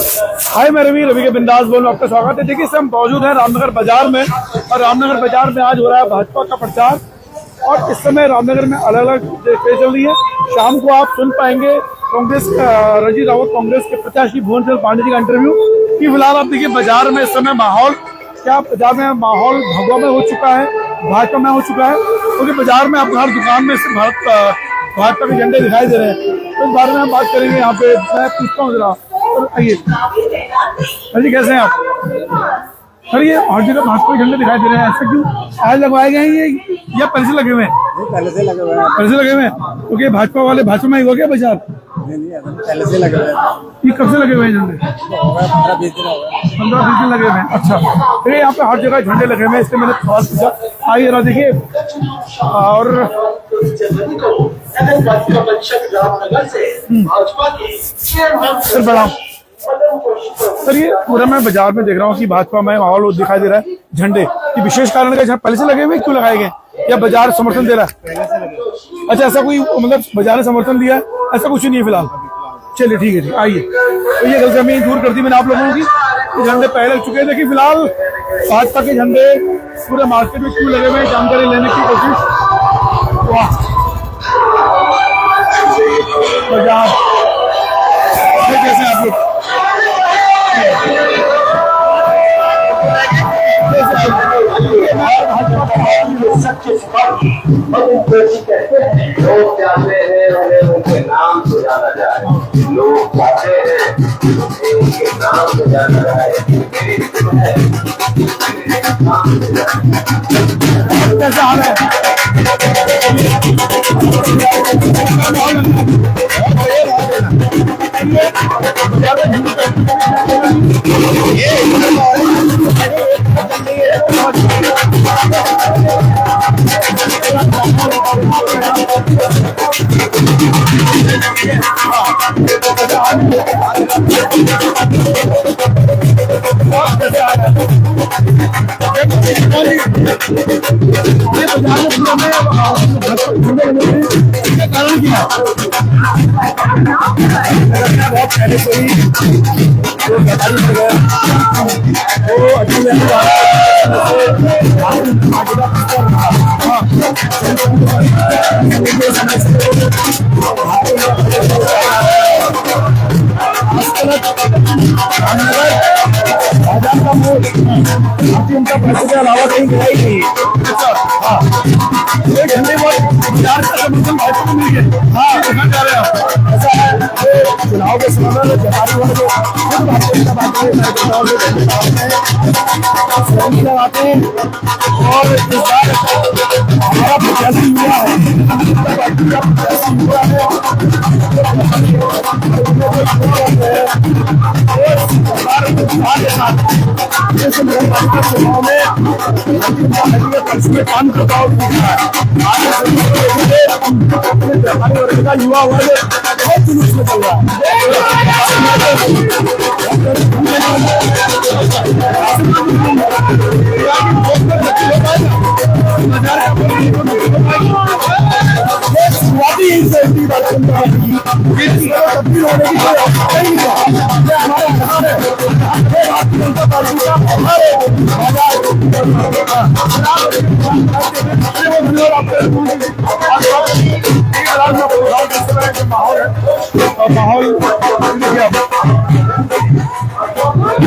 हाय मैं रवि के बिंदास बोल में आपका स्वागत है। देखिए हम मौजूद हैं रामनगर बाजार में और रामनगर बाजार में आज हो रहा है भाजपा का प्रचार और इस समय रामनगर में अलग अलग जगह चल रही है। शाम को आप सुन पाएंगे कांग्रेस रणजीत रावत कांग्रेस के प्रत्याशी भुवन चंद्र पांडे जी का इंटरव्यू कि फिलहाल आप देखिए बाजार में इस समय माहौल क्या बाजार में माहौल भगवा में हो चुका है, भाजपा में हो चुका है क्योंकि बाजार में आप हर दुकान में सिर्फ भाजपा के झंडे दिखाई दे रहे हैं। तो इस बारे में हम बात करेंगे। यहाँ पे मैं पूछता हूँ जरा आइए सर जी, कैसे हैं आप? सर ये हर जगह भाजपा के झंडे दिखाई दे रहे हैं, ऐसा क्यों? आज लगवाए गए हैं ये या पहले से लगे हुए हैं? पहले से लगे हुए हैं। पहले से लगे हुए हैं क्योंकि भाजपा वाले भाजपा में ही हो गया बाजार। नहीं पहले से लगे हुए हैं। ये कब से लगे हुए हैं झंडे? 15-20 दिन हो गए। 15-20 दिन लगे हुए हैं। अच्छा, फिर यहाँ पे हर जगह झंडे लगे हुए हैं, इसलिए मैंने सवाल पूछा। आइए जरा देखिए और सर बड़ा सर ये पूरा मैं बाजार में देख रहा हूँ कि भाजपा में माहौल दिखाई दे रहा है। झंडे ये विशेष कारण है पहले से लगे हुए क्यों लगाए गए या बाजार समर्थन दे रहा है? अच्छा, ऐसा कोई मतलब बाजार ने समर्थन दिया है? ऐसा कुछ नहीं है फिलहाल। चलिए ठीक है जी, आइए। तो ये गलतफहमी दूर कर दी मैंने आप लोगों की। झंडे पहले लग चुके हैं। देखिए फिलहाल भाजपा के झंडे पूरे मार्केट में क्यों लगे हुए हैं, जानकारी लेने की कोशिश। वाह, बाजार कैसे आप लोग सच्चे सिपाही कहते हैं। लोग चाहते हैं उनके नाम से जाना जाए, लोग चाहते हैं उनके नाम से जाना जाए। कैसा हाल है? कारण क्या बहुत पहले से ही जो व्यापारी बाजार का मोल उनका पैसे के अलावा कहीं गिराई नहीं। हाँ, एक घंटे बाद बाजार का समर्थन भाजपा को मिल गया। हाँ, देखना चाह रहे हैं ऐसा है चुनाव के समय में व्यापारी वर्ग खुद लगाते हैं और इस बार हमारा प्रत्याशी हुआ है काम करता व्यापारी वर्ग का युवा वर्ग बहुत जुलूस में चल रहा माहौल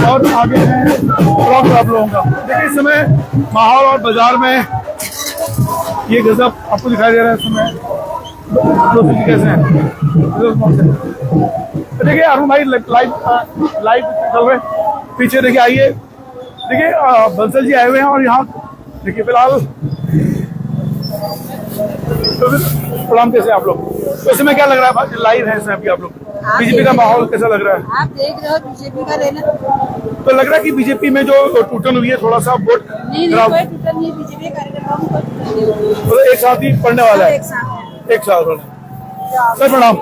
और आगे है आप लोगों का। देखिए इस समय माहौल और बाजार में ये गजब आपको दिखाई दे रहा है। इस समय कैसे हैं? देखिए अरुण भाई लाइव चल रहे पीछे। देखिए आइए, देखिए बंसल जी आए हुए हैं और यहाँ देखिए फिलहाल तो प्रणाम। कैसे आप लोग? तो इसमें क्या लग रहा है लाइव है इसमें अभी आप लोग? बीजेपी का माहौल कैसा लग रहा है? आप देख रहे हो बीजेपी का रहना तो लग रहा है कि बीजेपी में जो टूटन हुई है थोड़ा सा वोट नहीं, कोई टूटन नहीं। बीजेपी कार्यकर्ताओं तो एक साथ ही पढ़ने वाला है। एक साथ सर प्रणाम।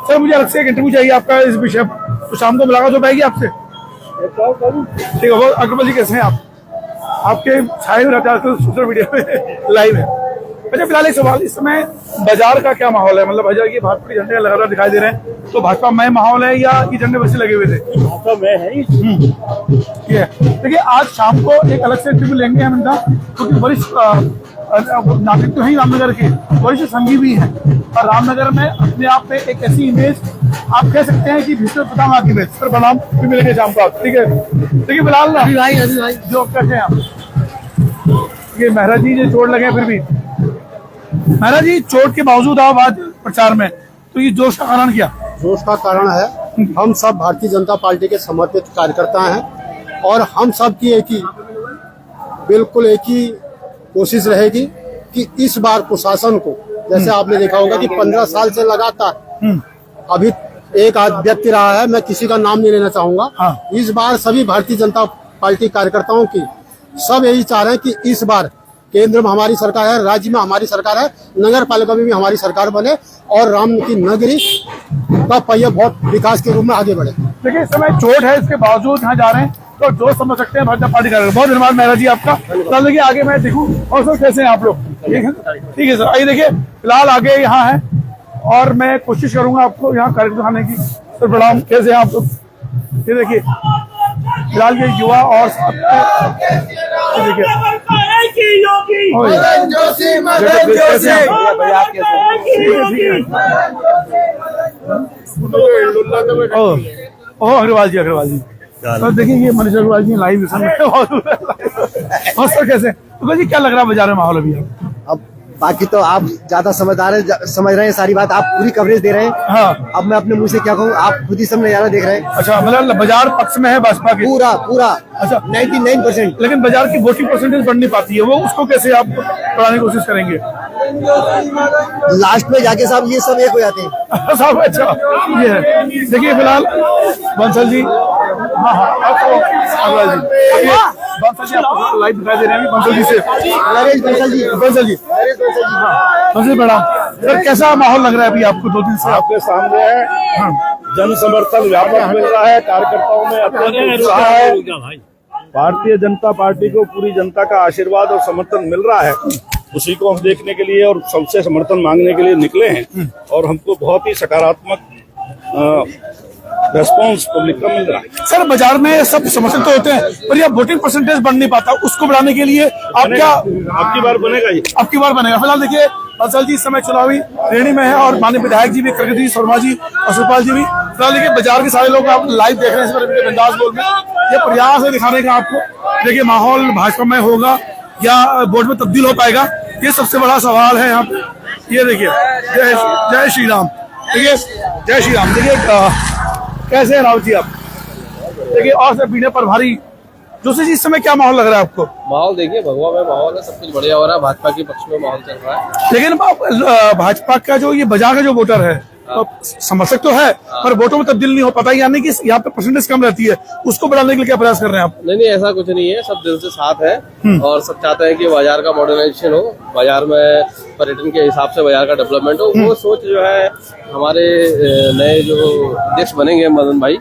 सर मुझे अलग से एक इंटरव्यू चाहिए आपका इस विषय, तो शाम को मुलाकात हो पाएगी आपसे? ठीक है। बहुत अकबर जी कैसे हैं आप? आपके छाए हुए रहते हैं आजकल सोशल मीडिया पे लाइव है। अच्छा फिलहाल एक सवाल, इस समय बाजार का क्या माहौल है? मतलब बाजार की भाजपा झंडे लगातार दिखाई दे रहे हैं, तो भाजपा में माहौल है या ये झंडे वैसे लगे हुए थे? भाजपा में है ही। ये देखिए आज शाम को एक अलग से इंटरव्यू लेंगे हम इनका, क्योंकि वरिष्ठ नागरिक तो है ही रामनगर के, वरिष्ठ संघी भी हैं, और रामनगर में अपने आप में एक ऐसी इमेज आप कह सकते हैं कि भीष्म पितामह की इमेज। सर प्रणाम, फिर मिलेंगे शाम को आप, ठीक है? देखिए फिलहाल ना भाई जो कहते हैं आप, ये महाराज जी जो चोट लगे हैं, फिर भी महाराज जी चोट के बावजूद आप आज प्रचार में, तो ये जोश का कारण क्या? जोश का कारण है हम सब भारतीय जनता पार्टी के समर्पित कार्यकर्ता हैं और हम सब की बिल्कुल एक ही कोशिश रहेगी कि इस बार प्रशासन को, जैसे आपने देखा होगा कि 15 साल से लगातार अभी एक आध व्यक्ति रहा है, मैं किसी का नाम नहीं लेना चाहूंगा। हाँ। इस बार सभी भारतीय जनता पार्टी कार्यकर्ताओं की सब यही चाह रहे हैं कि इस बार केंद्र में हमारी सरकार है, राज्य में हमारी सरकार है, नगर पालिका में भी हमारी सरकार बने और राम की नगरी का पहिया बहुत विकास के रूप में आगे बढ़े। देखिए इस समय चोट है, इसके बावजूद यहाँ जा रहे हैं, तो जो समझ सकते हैं भाजपा पार्टी का। बहुत धन्यवाद महाराज जी आपका। फिलहाल देखिए आगे मैं देखूं, और सर कैसे हैं आप लोग? ठीक है सर, आइए देखिए फिलहाल आगे यहाँ है और मैं कोशिश करूंगा आपको यहाँ कार्यक्रम दिखाने की। सर प्रणाम, कैसे हैं आप लोग? ये देखिए फिलहाल ये युवा और देखिए अग्रवाल जी तो देखिए ये मनीष अग्रवाल जी लाइव और सर कैसे तो जी क्या लग रहा है बाजार में माहौल अभी? अब बाकी तो आप ज्यादा समझ रहे हैं सारी बात, आप पूरी कवरेज दे रहे हैं। हाँ अब मैं अपने मुंह से क्या कहूँ, आप खुद ही सब नजारा देख रहे हैं। अच्छा, मतलब बाजार पक्ष में है भाजपा के पूरा अच्छा 99%। लेकिन बाजार की वोटिंग परसेंटेज बढ़ नहीं पाती है, वो उसको कैसे आप बढ़ाने की कोशिश करेंगे? लास्ट में जाके साहब ये सब एक हो जाते हैं साहब। अच्छा ये है, देखिए फिलहाल बंसल जी, हाँ आपको अग्रवाल जी, बंसल जी आपको लाइव दिखाई दे रहे हैं बंसल जी से। नरेश बंसल जी बंसल प्रणाम सर, कैसा माहौल लग रहा है अभी आपको? 2 दिन से आपके सामने है, जन समर्थन व्यापक मिल रहा है, कार्यकर्ताओं में अत्यंत उत्साह है। भारतीय जनता पार्टी को पूरी जनता का आशीर्वाद और समर्थन मिल रहा है, उसी को हम देखने के लिए और सबसे समर्थन मांगने के लिए निकले हैं और हमको बहुत ही सकारात्मक रेस्पॉन्स पब्लिक का मिल रहा है। सर बाजार में सब समर्थन तो होते हैं, पर यह वोटिंग परसेंटेज बढ़ नहीं पाता, उसको बढ़ाने के लिए आप क्या आपकी बार बनेगा ये? आपकी बार बनेगा? फिलहाल देखिए बंसल जी इस समय चुनावी श्रेणी में है और माननीय विधायक जी भी, प्रगति शर्मा जी और सुखपाल जी भी। फिलहाल देखिए बाजार के सारे लोग आप लाइव देख रहे हैं इस बार बिंदास बोल में, ये प्रयास है दिखाने का आपको। देखिए माहौल भाजपा में होगा या वोट में तब्दील हो पाएगा, ये सबसे बड़ा सवाल है यहाँ पे। ये देखिए जय श्री राम, देखिए जय श्री राम। देखिए कैसे हैं राव जी आप? देखिए और से पीने पर भारी जोशी जी, इस समय क्या माहौल लग रहा है आपको? माहौल देखिए भगवा में माहौल है, सब कुछ बढ़िया हो रहा है, भाजपा के पक्ष में माहौल चल रहा है। लेकिन भाजपा का जो ये बाजार का जो वोटर है तो समर्थक तो है, पर वोटों में तब्दील नहीं हो पाता, यानी कि यहाँ पे परसेंटेज कम रहती है, उसको बढ़ाने के लिए क्या प्रयास कर रहे हैं आप? नहीं ऐसा कुछ नहीं है, सब दिल से साथ है और सब चाहते हैं कि बाजार का मॉडर्नाइजेशन हो, बाजार में पर्यटन के हिसाब से बाजार का डेवलपमेंट हो। वो सोच जो है हमारे नए जो अध्यक्ष बनेंगे मदन भाई,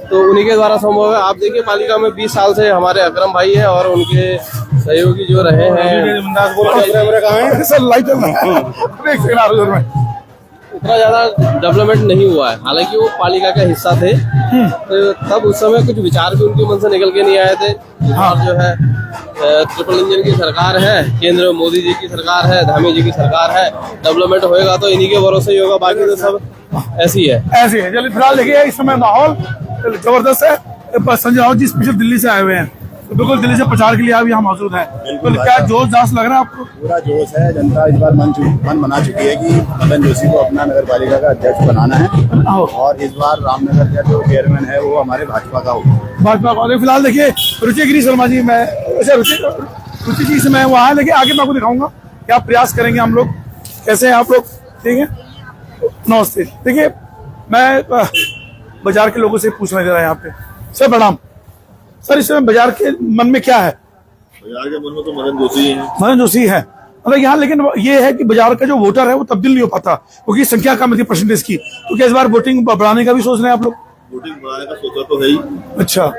तो उन्हीं के द्वारा संभव है। आप देखिए पालिका में 20 साल से हमारे अकरम भाई हैं और उनके सहयोगी जो रहे हैं, उतना ज्यादा डेवलपमेंट नहीं हुआ है, हालांकि वो पालिका का हिस्सा थे, तो तब उस समय कुछ विचार भी उनके मन से निकल के नहीं आए थे। और जो है ट्रिपल इंजन की सरकार है, केंद्र में मोदी जी की सरकार है, धामी जी की सरकार है, डेवलपमेंट होएगा तो इन्हीं के भरोसे ही होगा, बाकी तो सब ऐसी है। चलिए फिलहाल देखिए इस समय माहौल जबरदस्त है। संजय राउत जी स्पेशल दिल्ली से आए हुए हैं, तो बिल्कुल दिल्ली से प्रचार के लिए आप यहाँ मौजूद है, तो क्या जोश जाश लग रहा है आपको? पूरा जोश है, जनता इस बार मन बना चुकी है कि मदन जोशी को अपना नगर पालिका का अध्यक्ष बनाना है और इस बार रामनगर का जो चेयरमैन है वो हमारे भाजपा का होगा। भाजपा का। फिलहाल देखिए रुचि शर्मा जी, मैं अच्छा रुचि जी से मैं वहाँ है, लेकिन आगे मैं आपको दिखाऊंगा क्या प्रयास करेंगे हम लोग। कैसे हैं आप लोग? ठीक है, नमस्ते। देखिए मैं बाजार के लोगों से पूछना चाह रहा है यहाँ पे। सर प्रणाम सर, इस समय बाजार के मन में क्या है? बाजार के मन में तो मदन जोशी है। मदन जोशी है मतलब यहाँ, लेकिन ये है कि बाजार का जो वोटर है वो तब्दील नहीं हो पाता क्योंकि संख्या कम थी परसेंटेज की, तो क्या इस बार वोटिंग बढ़ाने का भी सोच रहे हैं आप लोग? वोटिंग बढ़ाने का सोचा तो है ही। अच्छा,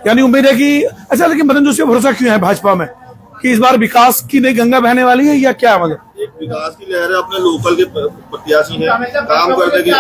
यानी उम्मीद है कि अच्छा, लेकिन मदन जोशी को भरोसा क्यों है भाजपा में कि इस बार विकास की नई गंगा बहने वाली है या क्या? मतलब एक विकास की लहर है, अपने लोकल के प्रत्याशी है, काम करने के।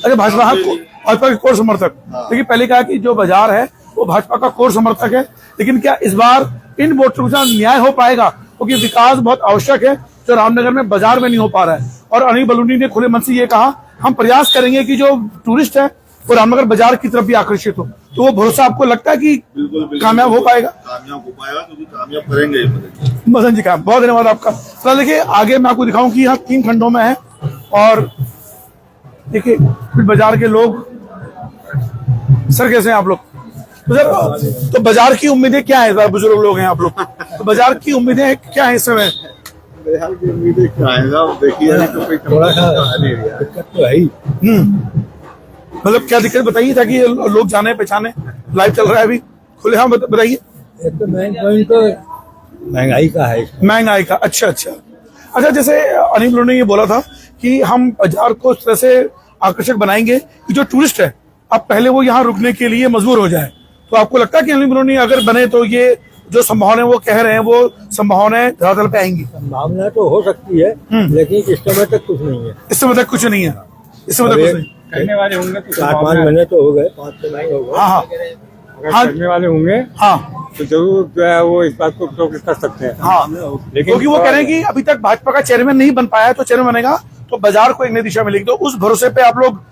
अरे भाजपा के कोर समर्थक, देखिए पहले कहा कि जो बाजार है वो भाजपा का कोर समर्थक है, लेकिन क्या इस बार इन वोटरों के साथ न्याय हो पाएगा? क्योंकि विकास बहुत आवश्यक है जो रामनगर में बाजार में नहीं हो पा रहा है। और अनिल बलूनी ने खुले मन से ये कहा हम प्रयास करेंगे कि जो टूरिस्ट है वो रामनगर बाजार की तरफ भी आकर्षित हो। तो वो भरोसा आपको लगता है कि कामयाब हो पाएगा? कामयाब हो पाएगा, क्योंकि कामयाब करेंगे मदन जी का बहुत धन्यवाद आपका। तो देखिए आगे मैं आपको दिखाऊं कि यहाँ 3 खंडों में है और देखिए बाजार के लोग। सर कैसे हैं आप लोग? तो बाजार की उम्मीदें क्या है? बुजुर्ग लोग हैं आप लोग, तो बाजार की उम्मीदें क्या है इस समय? बाजार की उम्मीदें क्या है? देखिए तो कोई थोड़ा सा दिक्कत तो है ही। मतलब क्या दिक्कत बताइए ताकि लोग जाने पहचाने। लाइव चल रहा है अभी, खुले हाँ बताइए। एक तो मेन पॉइंट तो महंगाई का है। महंगाई का, अच्छा। जैसे अनिल बलूनी ने ये बोला था कि हम बाजार को इस तरह से आकर्षक बनाएंगे कि जो टूरिस्ट है अब पहले वो यहाँ रुकने के लिए मजबूर हो जाए। तो आपको लगता है कि अनिल बलूनी अगर बने तो ये जो संभावनाएं वो कह रहे हैं वो संभावनाएं धरातल पे आएंगी? संभावना तो हो सकती है, लेकिन इस समय तक कुछ नहीं है। इस समय तक कुछ नहीं है। करने वाले होंगे तो 4-5 महीने तो हो गए, 5-6 महीने हो गए। हाँ करने वाले होंगे हाँ तो जरूर जो है वो इस बात को प्रोग्रेस कर सकते हैं। हाँ, लेकिन क्योंकि वो कह रहे हैं कि अभी तक भाजपा का चेयरमैन नहीं बन पाया है, तो चेयरमैन बनेगा तो बाजार को एक नई दिशा मिलेगी। तो उस भरोसे पे आप लोग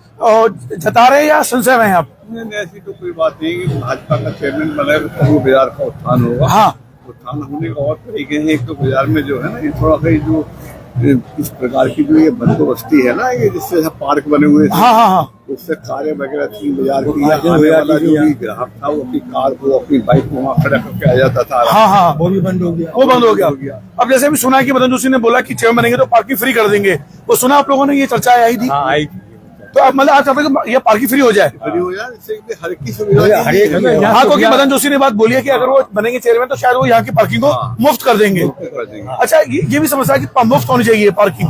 जता रहे हैं या संशय में हैं आप? ऐसी तो कोई बात नहीं कि भाजपा का चेयरमैन बने तो बाजार का उत्थान होगा। हाँ, उत्थान होने का और तरीके हैं। एक तो बाजार में जो है ना, ये थोड़ा सा जो इस प्रकार की जो ये बंदोबस्ती है ना, ये जिससे पार्क बने हुए थे, हाँ, उससे कारें वगैरह थी बाजार की, आने वाला जो भी ग्राहक था वो अपनी कार को अपनी बाइक को वहाँ खड़ा करके आ जाता था। हाँ, वो भी बंद हो गया। वो बंद हो गया। अब जैसे भी सुना है कि मदन जोशी ने बोला कि चेयरमैन बनेंगे तो पार्किंग फ्री कर देंगे, वो सुना आप लोगों ने? ये चर्चा आई थी। हाँ आई थी। तो आप मतलब आप चाहते हैं कि ये पार्किंग फ्री हो जाए? फ्री हो जाए, इससे हर एक की सुविधा। हाँ, क्योंकि मदन जोशी ने बात बोली है कि अगर वो बनेंगे चेयरमैन तो शायद वो यहाँ की पार्किंग को मुफ्त कर देंगे। अच्छा, ये भी समस्या है कि मुफ्त होनी चाहिए पार्किंग।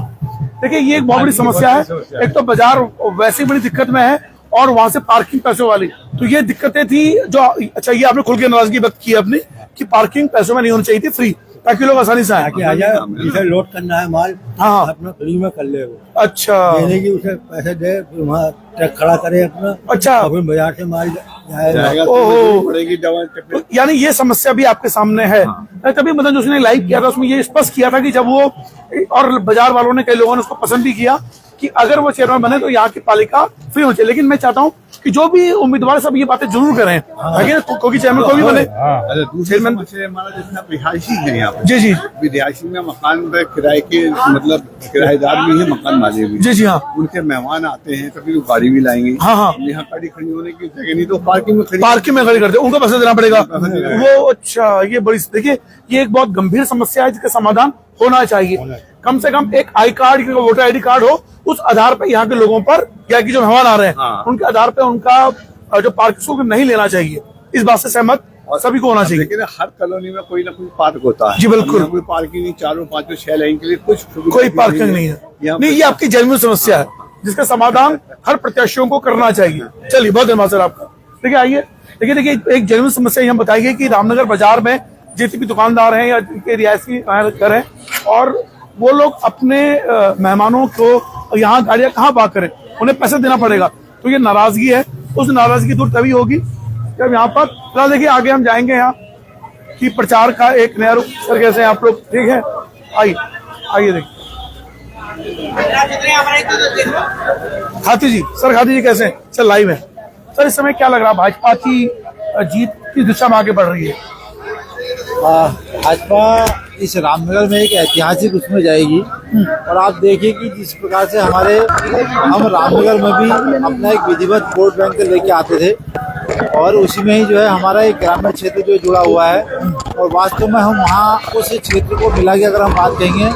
देखिए ये एक बहुत बड़ी समस्या है। एक तो बाजार वैसे ही बड़ी दिक्कत में है और वहां से पार्किंग पैसों वाली, तो ये दिक्कतें थी जो। अच्छा, ये आपने खुल के नाराजगी व्यक्त की अपनी कि पार्किंग पैसों में नहीं होनी चाहिए थी, फ्री, ताकि लोग आसानी से आए। इसे लोड करना है माल, हाँ, अपना फ्री में कर ले वो। अच्छा, यानी कि उसे पैसे दे, फिर वहाँ ट्रक खड़ा करे अपना। अच्छा, फिर बाजार से माल जाएगा। ओहो, यानी ये समस्या भी आपके सामने है। तभी मदन जोशी ने लाइव किया था, उसमें ये स्पष्ट किया था कि जब वो, और बाजार वालों ने, कई लोगों ने उसको पसंद भी किया कि अगर वो चेयरमैन बने तो यहाँ की पालिका फ्री होनी चाहिए। लेकिन मैं चाहता हूँ कि जो भी उम्मीदवार सब ये बातें जरूर करें, क्योंकि चेयरमैन को भी बने। चेयरमैन हमारा जितना रिहायशी है यहाँ पे, जी, रिहायशी में मकान किराए के, मतलब किराएदार भी है, मकान मालिक भी। जी, हाँ, उनके मेहमान आते हैं, कभी वो गाड़ी भी लाएंगे। हाँ, यहाँ गाड़ी खड़ी होने की जगह नहीं तो पार्किंग में खड़ी करते, उनको पैसे देना पड़ेगा वो। अच्छा, ये बड़ी, देखिए ये एक बहुत गंभीर समस्या है जिसका समाधान होना चाहिए। कम से कम एक I card, voter ID card हो, उस आधार पर यहाँ के लोगों पर, या कि जो मेहमान आ रहे हैं उनके आधार पर उनका जो पार्किंग नहीं लेना चाहिए। इस बात से सहमत सभी को होना चाहिए। लेकिन हर कॉलोनी में कोई ना कोई पार्क होता है। जी बिल्कुल, कोई पार्किंग नहीं, 4-5-6 लाइन के लिए कोई पार्किंग नहीं है। नहीं, ये आपकी जेन्युइन समस्या है जिसका समाधान हर प्रत्याशियों को करना चाहिए। चलिए, बहुत धन्यवाद सर आपका। देखिए आइए, देखिए एक जेन्युइन समस्या यहाँ बताई गई कि रामनगर बाजार में जितने भी दुकानदार हैं या जिनके रिहायशी घर हैं, और वो लोग अपने मेहमानों को यहाँ गाड़ियां कहाँ पार्क करें, उन्हें पैसे देना पड़ेगा। तो ये नाराजगी है, उस नाराजगी दूर तभी होगी जब यहाँ पर, फिलहाल देखिए आगे हम जाएंगे यहाँ कि प्रचार का एक नया रूप। सर कैसे हैं आप लोग? ठीक है, आइए देखिए। खाती जी, सर खाती जी कैसे हैं? सर लाइव है। सर इस समय क्या लग रहा है, भाजपा की जीत की दिशा में आगे बढ़ रही है? भाजपा इस रामनगर में एक ऐतिहासिक उसमें जाएगी। और आप देखिए कि जिस प्रकार से हम रामनगर में भी अपना एक विधिवत वोट बैंक लेके आते थे, और उसी में ही जो है हमारा एक ग्रामीण क्षेत्र जो जुड़ा हुआ है, और वास्तव में हम वहाँ उस क्षेत्र को मिला के अगर हम बात कहेंगे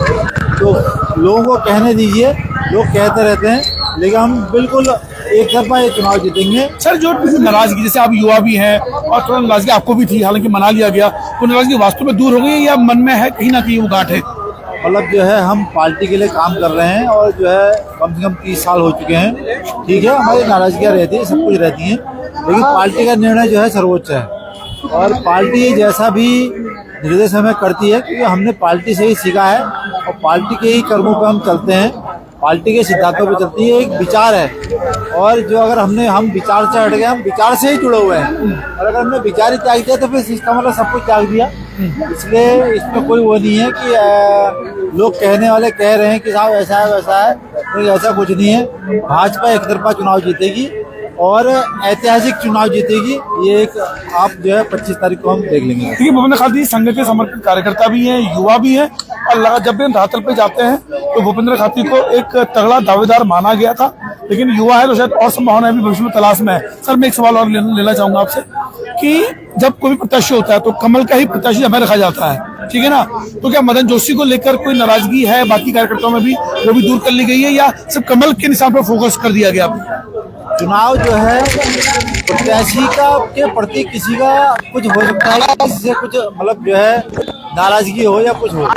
तो लोगों को कहने दीजिए, लोग कहते रहते हैं, लेकिन हम बिल्कुल एक तरफा ये चुनाव जीतेंगे। सर जो नाराजगी, जैसे आप युवा भी हैं और थोड़ा नाराजगी आपको भी थी, हालांकि मना लिया गया, तो नाराजगी वास्तव में दूर हो गई या मन में है कहीं ना कहीं वो गांठ है? मतलब जो है हम पार्टी के लिए काम कर रहे हैं, और जो है कम से कम 30 साल हो चुके हैं। ठीक है, हमारी नाराजगियाँ रहती है, सब कुछ रहती हैं, लेकिन पार्टी का निर्णय जो है सर्वोच्च है, और पार्टी जैसा भी निर्देश हमें करती है, क्योंकि हमने पार्टी से ही सीखा है। और पार्टी के ही कर्मों पे हम चलते हैं, पार्टी के सिद्धांतों पे चलती है। एक विचार है और जो अगर हम विचार से हट गए, हम विचार से ही जुड़े हुए हैं, और अगर हमने विचार ही त्याग दिया तो फिर इसका मतलब सब कुछ त्याग दिया। इसलिए इसमें कोई वो नहीं है कि लोग कहने वाले कह रहे हैं कि साहब ऐसा है वैसा है, तो ऐसा कुछ नहीं है। भाजपा एक तरफा चुनाव जीतेगी और ऐतिहासिक चुनाव जीतेगी। ये एक आप जो है 25 तारीख को हम देख लेंगे। देखिए भूपेंद्र खाती संघ के समर्पित कार्यकर्ता भी हैं, युवा भी हैं, और जब भी हम धरातल पे जाते हैं तो भूपेंद्र खाती को एक तगड़ा दावेदार माना गया था, लेकिन युवा है तो शायद और संभावना भी भविष्य में तलाश में है। सर मैं एक सवाल और लेना चाहूंगा आपसे कि जब कोई प्रत्याशी होता है तो कमल का ही प्रत्याशी हमें रखा जाता है, ठीक है ना, तो क्या मदन जोशी को लेकर कोई नाराजगी है बाकी कार्यकर्ताओं में भी, वो भी दूर कर ली गई है, या सिर्फ कमल के निशान पर फोकस कर दिया गया? चुनाव जो है प्रत्याशी का के प्रति किसी का कुछ हो सकता है, किसी से कुछ मतलब जो है नाराजगी हो या कुछ हो,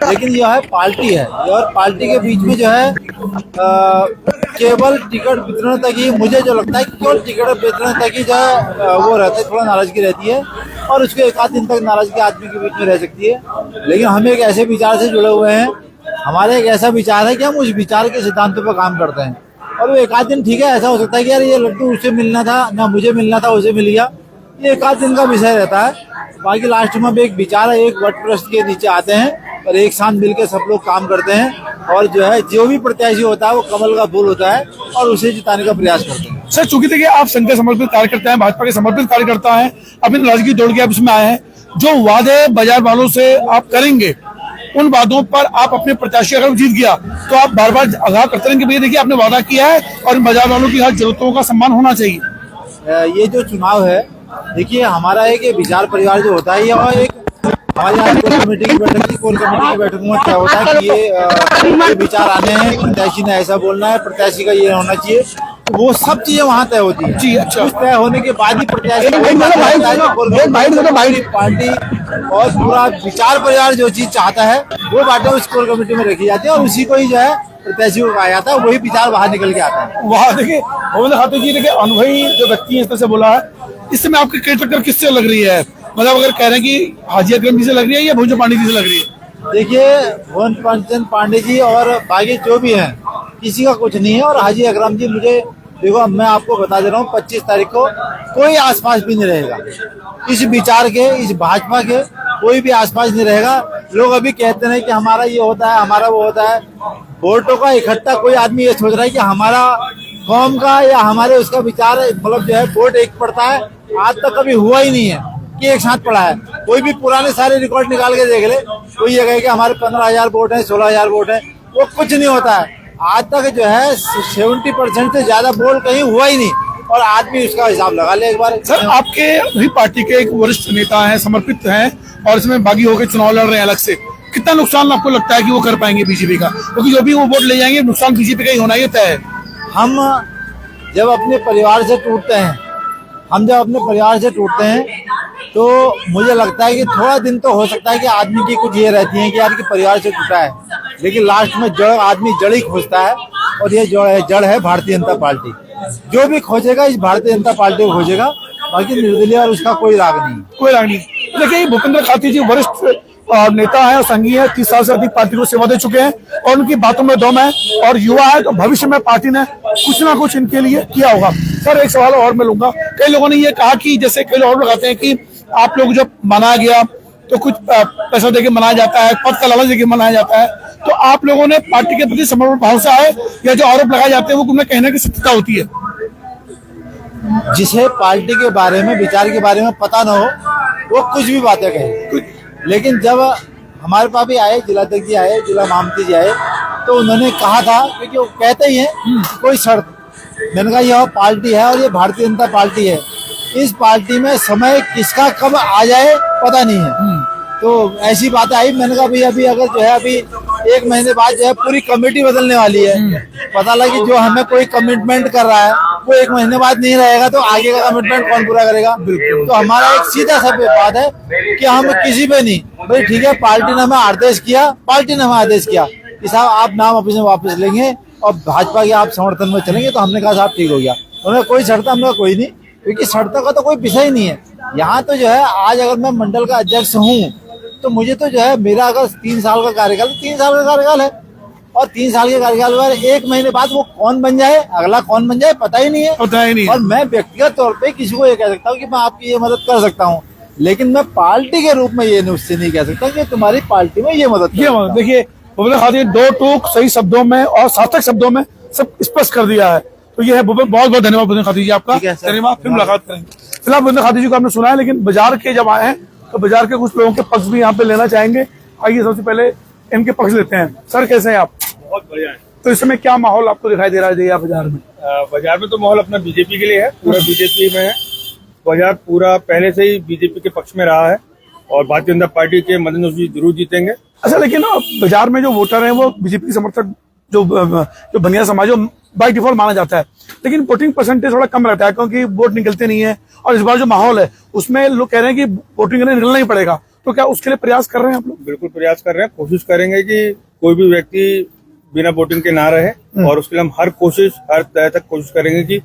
लेकिन यह है पार्टी है, और पार्टी के बीच में जो है केवल टिकट वितरण तक ही, मुझे जो लगता है कि केवल टिकट वितरण तक ही जो है वो रहता है, थोड़ा नाराजगी रहती है, और उसके एक आध दिन तक नाराजगी आदमी के बीच में रह सकती है। लेकिन हम एक ऐसे विचार से जुड़े हुए हैं, हमारा एक ऐसा विचार है कि हम उस विचार के सिद्धांतों पर काम करते हैं। और वो एक आध दिन ठीक है, ऐसा हो सकता है कि यार ये लड्डू उसे मिलना था ना, मुझे मिलना था उसे मिल गया, ये एक आध दिन का विषय रहता है। बाकी लास्ट में भी एक विचार है, एक वटवृक्ष के नीचे आते हैं और एक साथ मिलकर सब लोग काम करते हैं, और जो है जो भी प्रत्याशी होता है वो कमल का फूल होता है और उसे जिताने का प्रयास करते हैं। सर चूंकि देखिए आप संघ के समर्पित कार्यकर्ता हैं, भाजपा के समर्पित कार्यकर्ता हैं, अपनी नाराजगी दौड़ के आप इसमें आए हैं, जो वादे बाजार वालों से आप करेंगे उन वादों पर आप अपने प्रत्याशी अगर जीत गया तो आप बार बार आगाह करते रहेंगे भैया देखिए आपने वादा किया है और बाजार वालों की हर जरूरतों का सम्मान होना चाहिए। ये जो चुनाव है, देखिए हमारा एक विचार परिवार जो होता है, और एक हमारे यहाँ कोर कमेटी की बैठक थी, कोर कमेटी की बैठक में क्या होता है कि ये विचार आने हैं, प्रत्याशी ने ऐसा बोलना है, प्रत्याशी का ये होना चाहिए, तो वो सब चीजें वहाँ तय होती है। जी अच्छा, तय होने के बाद ही प्रत्याशी पार्टी और पूरा विचार परिवार जो चीज चाहता है वो बातें उस कोर कमेटी में रखी जाती है, और उसी को ही जो है प्रत्याशी को कहा जाता है, वही विचार बाहर निकल के आता है। वहाँ देखिए भूपेंद्र खाती जी देखिए अनुभवी जो व्यक्ति है इस तरह से बोला है, इस समय आपकी क्रिकेट टक्कर किससे लग रही है? मतलब अगर कह रहे हैं कि हाजी अकरम जी से लग रही है या भुवन पांडे जी से लग रही है? देखिए भुवन पांडे जी और बाकी जो भी हैं किसी का कुछ नहीं है, और हाजी अकरम जी मुझे देखो मैं आपको बता दे रहा हूँ 25 तारीख को कोई आसपास भी नहीं रहेगा इस विचार के, इस भाजपा के कोई भी आसपास नहीं रहेगा। लोग अभी कहते हैं कि हमारा ये होता है, हमारा वो होता है, वोटों का इकट्ठा कोई आदमी ये सोच रहा है कि हमारा कौम का या हमारे उसका विचार मतलब जो है वोट एक पड़ता है, आज तक कभी हुआ ही नहीं है कि एक साथ पड़ा है। कोई भी पुराने सारे रिकॉर्ड निकाल के देख ले, कोई ये कहे कि हमारे 15,000 वोट है, 16,000 वोट है, वो कुछ नहीं होता है। आज तक जो है 70% से ज्यादा वोट कहीं हुआ ही नहीं, और आदमी उसका हिसाब लगा ले एक बार। सर आपके भी पार्टी के एक वरिष्ठ नेता हैं, समर्पित हैं, और इसमें बागी होकर चुनाव लड़ रहे हैं अलग से, कितना नुकसान आपको लगता है कि वो कर पाएंगे बीजेपी का? क्योंकि जो भी वो वोट ले जाएंगे नुकसान बीजेपी का ही होना ये तय है। हम जब अपने परिवार से टूटते हैं तो मुझे लगता है कि थोड़ा दिन तो हो सकता है कि आदमी की कुछ ये रहती है कि यार कि परिवार से टूटा है, लेकिन लास्ट में आदमी जड़ ही खोजता है, और ये जड़ है भारतीय जनता पार्टी। जो भी खोजेगा इस भारतीय जनता पार्टी को खोजेगा, बाकी निर्दलीय और उसका कोई राग नहीं। देखिए भूपेंद्र खाती जी वरिष्ठ नेता है और संघीय है, 30 साल से अधिक पार्टी को सेवा दे चुके हैं, और उनकी बातों में दम है, और युवा है तो भविष्य में पार्टी ने कुछ ना कुछ इनके लिए किया होगा। सर एक सवाल और मैं लूंगा, कई लोगों ने ये कहा कि जैसे कई लोग लगाते हैं कि आप लोग जब मनाया गया तो कुछ पैसा देके मनाया जाता है, पद का लालच देके मनाया जाता है, तो आप लोगों ने पार्टी के प्रति समर्पण भाव से आए, या जो आरोप लगाए जाते हैं वो उन्हें कहने की सत्यता होती है? जिसे पार्टी के बारे में, विचार के बारे में पता न हो वो कुछ भी बातें कहें, लेकिन जब हमारे पास भी आए, जिलाध्यक्ष जी आए, जिला महामंत्री जी आए, तो उन्होंने कहा था, क्योंकि वो कहते ही हैं कोई शर्त, मैंने कहा यह पार्टी है और ये भारतीय जनता पार्टी है, इस पार्टी में समय किसका कब आ जाए पता नहीं है, तो ऐसी बात आई। मैंने कहा भाई अभी अगर जो है अभी 1 महीने बाद जो है पूरी कमेटी बदलने वाली है, पता लगे जो हमें कोई कमिटमेंट कर रहा है वो 1 महीने बाद नहीं रहेगा, तो आगे का कमिटमेंट कौन पूरा करेगा? तो हमारा एक सीधा सा बात है कि हम किसी पे नहीं, भाई ठीक है पार्टी ने हमें आदेश किया कि साहब आप नाम अपने वापस लेंगे और भाजपा के आप समर्थन में चलेंगे, तो हमने कहा साहब ठीक हो गया। उन्होंने कोई शर्त, हमने कोई नहीं, क्योंकि शर्तों का तो कोई विषय नहीं है यहाँ। तो जो है आज अगर मैं मंडल का अध्यक्ष हूँ तो मुझे तो जो है मेरा अगर 3 साल का कार्यकाल 3 साल का कार्यकाल है, और 3 साल के कार्यकाल में 1 महीने बाद वो कौन बन जाए, अगला कौन बन जाए पता ही नहीं है। और मैं व्यक्तिगत तौर पे किसी को ये कह सकता हूँ कि मैं आपकी ये मदद कर सकता हूँ, लेकिन मैं पार्टी के रूप में ये उससे नहीं कह सकता कि तुम्हारी पार्टी में ये मदद। देखिए भूपेंद्र खादी दो टूक सही शब्दों में और सार्थक शब्दों में सब स्पष्ट कर दिया है। तो ये है बहुत बहुत धन्यवाद भूपेंद्र खादी जी आपका। धन्यवाद, फिर मुलाकात करेंगे। फिलहाल भूपेंद्र खादी जी को आपने सुना है, लेकिन बाजार के जब आए हैं तो बाजार के कुछ लोगों के पक्ष भी यहाँ पे लेना चाहेंगे। आइए सबसे पहले इनके पक्ष लेते हैं। सर कैसे हैं आप? बहुत बढ़िया है। तो इस समय क्या माहौल आपको दिखाई दे रहा है बाजार में? बाजार में तो माहौल अपना बीजेपी के लिए है, पूरा बीजेपी में है। बाजार पूरा पहले से ही बीजेपी के पक्ष में रहा है और भारतीय जनता पार्टी के मद्देनजर जरूर जीतेंगे। अच्छा, लेकिन बाजार में जो वोटर हैं वो बीजेपी के समर्थक जो बनिया समाज बाय डिफॉल्ट माना जाता है, लेकिन वोटिंग परसेंटेज थोड़ा कम रहता है क्योंकि वोट निकलते नहीं है। और इस बार जो माहौल है उसमें लोग कह रहे हैं कि वोटिंग करने निकलना ही पड़ेगा। तो क्या उसके लिए प्रयास कर रहे हैं आप लोग? बिल्कुल प्रयास कर रहे हैं, कोशिश करेंगे कि कोई भी व्यक्ति बिना वोटिंग के ना रहे, और उसके लिए हम हर तरह तक कोशिश करेंगे कि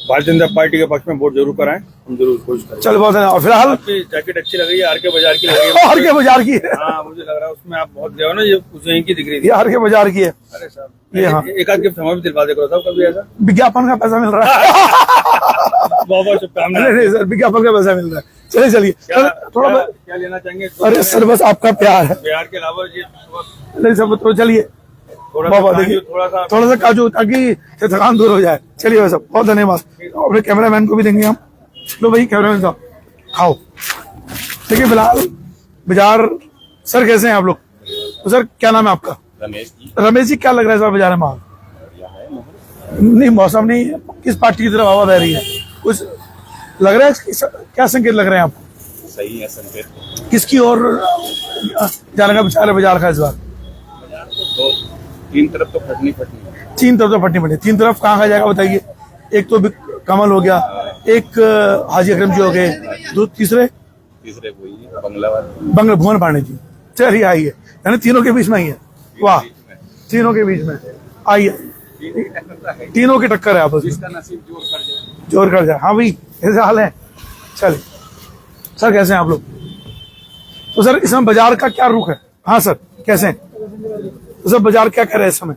भारतीय जनता पार्टी के पक्ष में वोट जरूर कराएं। हम जरूर कोशिश करेंगे। चल बहुत धन्यवाद। फिलहाल आपकी जैकेट अच्छी लग रही है, आर के बाजार की लग रही है। आर के बाजार की है? हाँ, मुझे लग रहा है उसमें आप बहुत जो है ना ये उसे की दिख रही थी। ये आर के बाजार की है। अरे साहब, ये हाँ, एक आध गिफ्ट हमें भी दिलवा देगा साहब कभी ऐसा। विज्ञापन का पैसा मिल रहा है। बहुत बहुत शुभकामनाएं। नहीं सर, विज्ञापन का पैसा मिल रहा है। चलिए थोड़ा क्या लेना चाहेंगे? अरे सर बस आपका प्यार है। बिहार के अलावा ये नहीं सब तो चलिए बाबा देखिए थोड़ा सा काजू ताकि थकान दूर हो जाए। चलिए भाई साहब बहुत धन्यवाद। अपने कैमरामैन को भी देंगे हम। लो भाई कैमरामैन साहब खाओ। देखिए फिलहाल बाजार। सर कैसे हैं आप लोग? तो सर क्या नाम है आपका? रमेश जी क्या लग रहा है सर बाजार में माहौल? नहीं मौसम नहीं, किस पार्टी की तरफ हवा बह रही है कुछ लग रहा है? क्या संकेत लग रहे हैं आपको? सही है संकेत। किसकी ओर जाने का विचार है बाजार का इस बार? तो 3 तरफ तो फटनी 3 तरफ तो फटनी पड़ी। 3 तरफ कहाँ का जाएगा बताइए? एक तो कमल हो गया, एक हाजी अकरम जी हो गए, तीसरे वही बंगला बंगला भुवन पांडे जी। चलिए आइए, यानी तीनों के बीच में ही है। वाह, तीनों के बीच में आइए, तीनों की टक्कर है आपस में, जोर कर जाए। हाँ भाई ऐसे हाल है। चलिए सर कैसे हैं आप लोग? तो सर इस समय बाजार का क्या रुख है? हाँ सर कैसे हैं? तो सर बाजार क्या कर रहे हैं इस समय?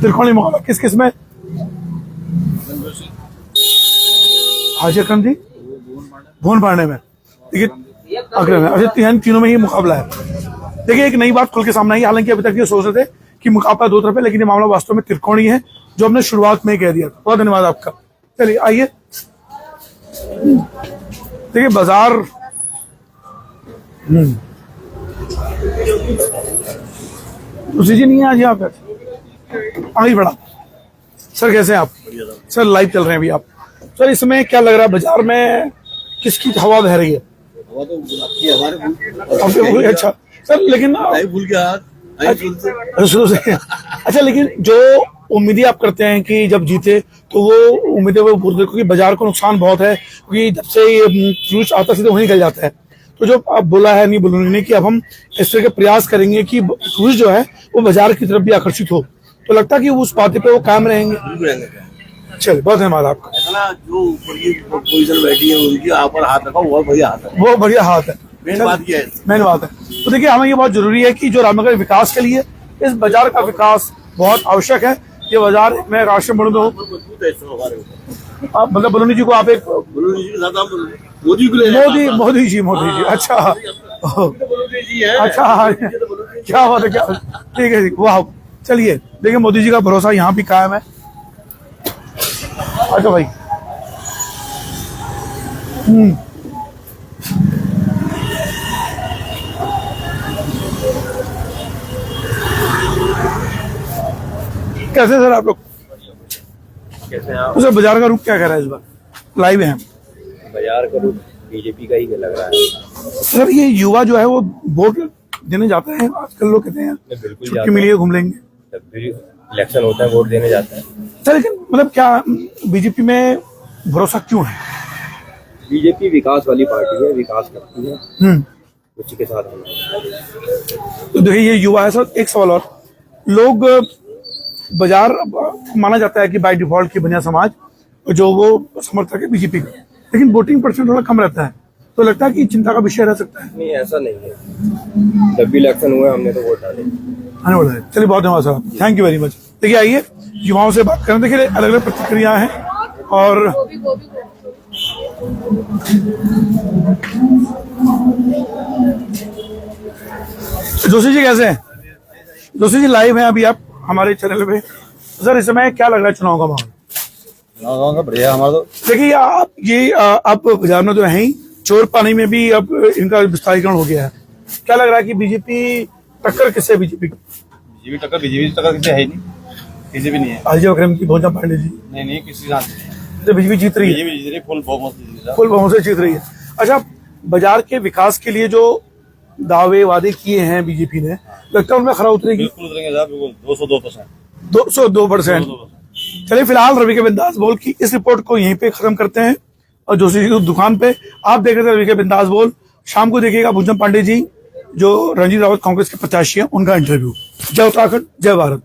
त्रिकोणीय मुकाबला किस किस में? हाजी अकरम जी भुवन पांडे में, देखिए अकरम है। अच्छा तीनों में ही मुकाबला है। देखिए एक नई बात खुल के सामने आई, हालांकि अभी तक ये सोच रहे थे कि मुकाबला 2 तरफ है, लेकिन ये मामला वास्तव में त्रिकोणीय है, जो हमने शुरुआत में ही कह दिया था। बहुत धन्यवाद आपका। चलिए आइए देखिए बाजार। उसी जी नहीं है आज यहाँ पे, आगे बढ़ा। सर कैसे हैं आप? सर लाइव चल रहे हैं अभी आप। सर इस समय क्या लग रहा है बाजार में किसकी हवा बह रही है? अच्छा सर, लेकिन भूल गया शुरू से। अच्छा, लेकिन जो उम्मीदें आप करते हैं कि जब जीते तो वो उम्मीदें वो पूरी, क्योंकि बाजार को नुकसान बहुत है, क्योंकि जब से ये टूरिस्ट आता है तो वहीं निकल जाता है। तो जो आप बोला है नहीं बोलूंगी कि अब हम इस तरह के प्रयास करेंगे कि टूरिस्ट जो है वो बाजार की तरफ भी आकर्षित हो, तो लगता है कि उस बात पे वो कायम रहेंगे। चलिए बहुत धन्यवाद आपका। जो ऊपर की पोजीशन बैठी है उनकी आप पर हाथ रखा, बहुत बढ़िया हाथ है, वो बढ़िया हाथ है। मेन बात ये है, मेन बात है। तो देखिए हमें ये बहुत जरूरी है कि जो रामनगर विकास के लिए इस बाजार का विकास बहुत आवश्यक है। ये बाजार मैं राष्ट्रीय बलूनी आप मतलब बलूनी जी को आप एक मोदी जी अच्छा अच्छा क्या बात है, क्या ठीक है जी, वाह। चलिए देखिए मोदी जी का भरोसा यहाँ भी कायम है। अच्छा भाई कैसे सर आप लोग? कैसे हैं आप? तो सर बाजार का रुख क्या कह रहा है इस बार? लाइव है बाजार का रुख बीजेपी का ही लग रहा है सर। ये युवा जो है वो वोट देने जाते हैं आजकल, लोग कहते हैं छुट्टी मिली है घूम लेंगे, जब भी इलेक्शन होता है वोट देने जाते हैं सर। लेकिन मतलब क्या बीजेपी में भरोसा क्यों है? बीजेपी विकास वाली पार्टी है, विकास करती है, उसी के साथ हम। तो देखिए ये युवा है सर। एक सवाल और, लोग बाजार माना जाता है कि बाय डिफॉल्ट की बनिया समाज जो वो समर्थक है बीजेपी का, लेकिन वोटिंग परसेंट थोड़ा कम रहता है। तो लगता है कि चिंता का विषय रह सकता है। नहीं, ऐसा नहीं है। जब भी इलेक्शन हुए हमने तो वोट डाले। आने वाला है। चलिए बहुत धन्यवाद साहब, थैंक यू वेरी मच। देखिए आइए युवाओं से बात करें, देखिए अलग अलग प्रतिक्रिया हैं। और जोशी जी कैसे हैं? जोशी जी लाइव हैं अभी आप हमारे चैनल पे। सर इस समय क्या लग रहा है चुनाव का माहौल? का बढ़िया हमारा तो। देखिए आप ये आप बाजार में तो है ही, चोर पानी में भी अब इनका विस्तारीकरण हो गया है। क्या लग रहा है कि बीजेपी टक्कर किससे? बीजेपी टक्कर किसी है ही नहीं, किसी भी नहीं है। आरजे अक्रम की बहुजन पार्टी जी नहीं किसी के साथ तो बीजेपी जीत रही है, फुल बहुमत फुल बहुमत से जीत रही है। अच्छा, बाजार के विकास के लिए जो दावे वादे किए हैं बीजेपी ने, लगता है उनमें खरा उतरेगी? बिल्कुल उतरेंगे साहब, 202%। 202%। चलिए फिलहाल रवि के बिंदास बोल की इस रिपोर्ट को यहीं पे खत्म करते हैं और जोशी जी की दुकान पे आप देख रहे थे रवि के बिंदास बोल। शाम को देखिएगा भुजन पांडे जी जो रणजीत रावत कांग्रेस के प्रत्याशी हैं उनका इंटरव्यू। जय उत्तराखंड, जय भारत।